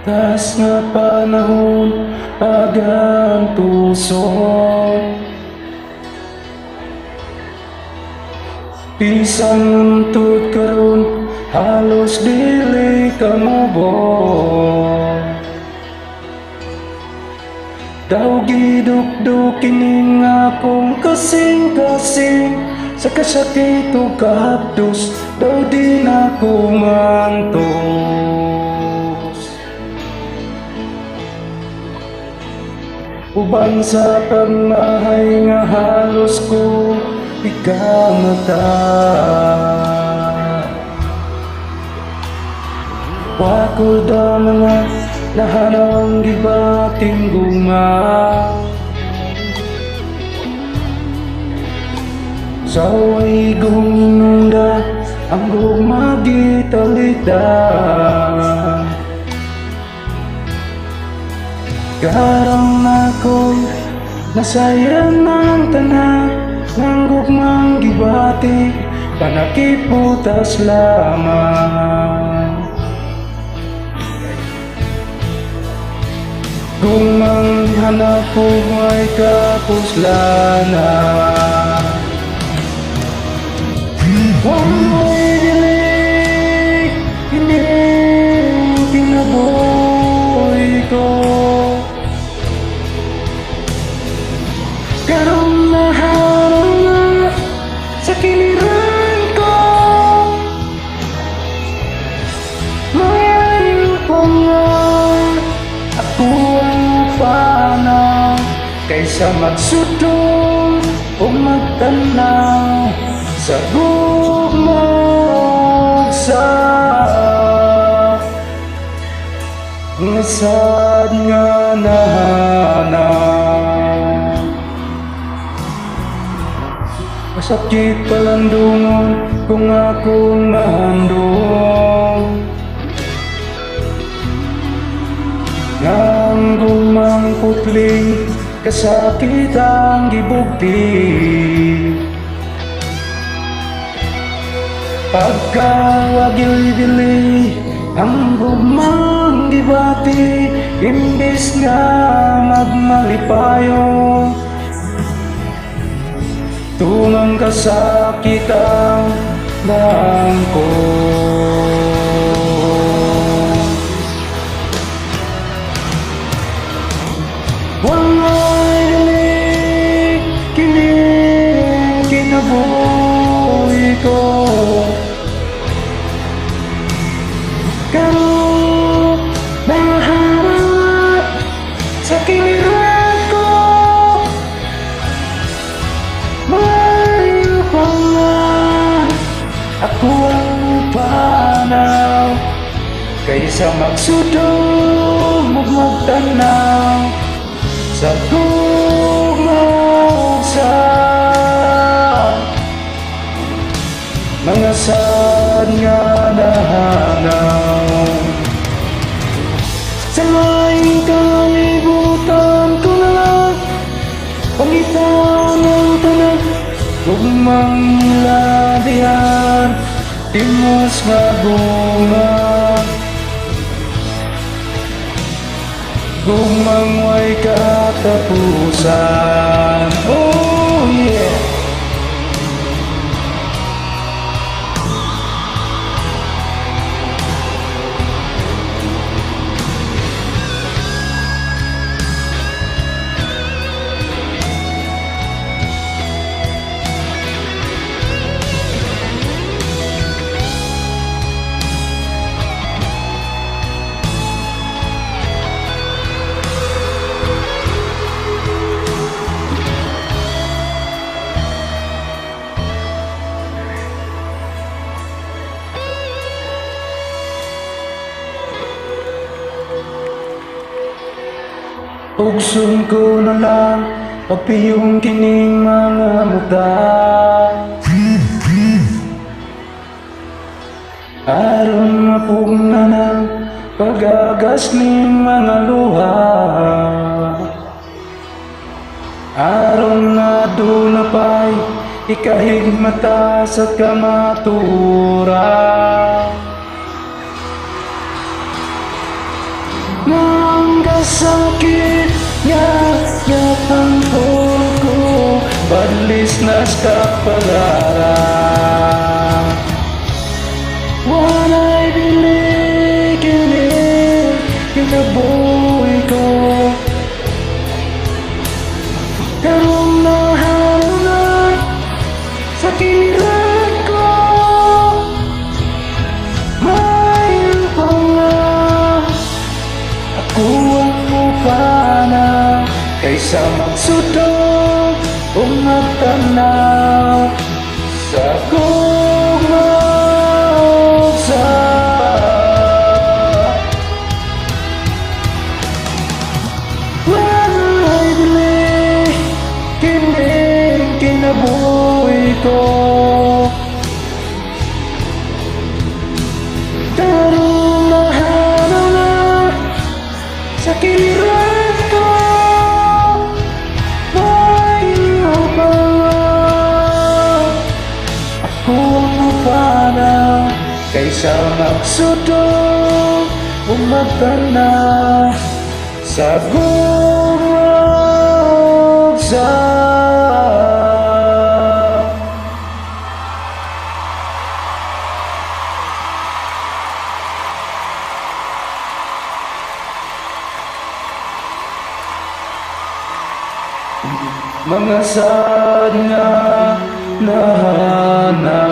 Tas nga panahon agang tuson, bisan untod karon halos dili ka mubon. Daw gidukduk kining akong kasing-kasing, sa kasakit o kahapdos daw di na ko mantos. Uban sa pagmahay nga halos ko ikamata, wakol da mga nahanang gibating guma. Sa way gumunda ang gumagitalita, garang ako'y nasayan ng tanan ng gugmang gibati, panakiputas lamang. Gumang hanap ko ay kapuslanan, walay dilig kining kinabuhi ko. Karong naharang na sa kiliran ko, mayayaw pa nga ako ang panaw, kaysa magsudong o magtanaw sa gugmong sa ngasad nga nahanaw. Masakit palandungon kung akong mahandong, nang gumang putling kasakit ang gibugti. Pagkawagil-gili ang gumang gibati, imbis nga magmalipayo, tungang kasakit ang bangko. Walay dilig kining kinabuhi ko, karong naharap sa kiliran ko, malayo pa nga ako ang panaw, kaysa magsudong ug magtanaw sa gugmong sa mga sad nga nahanaw. Sa maing kalibutan ko na lang pangitan ng tanan, gugmang labihan timos nga bunga, gugmang way katapusan. Oh yeah. Ugsun ko na lang pagpiyong kining mga muta, aron mapugna ng pag-agas ning mga luha, aron nga doon na pa'y ikahigmata sa kamatura. Nang kasakit nga yapang tulog ko, badlis na sa pag-aaral. Walay biligin kinabuhi ko, karong nahanap sa kiniran ko. May pangalan ako ang mupana, kaysa magsudog o magtanaw sa gugmaw sa walay bili kining kinabuhi ko. Tarong mahana na sa kiliran ko, may habang ako ang mapana, kaysa magsudog o magtanaw sa gugmaw sa mga sad nga nahanap.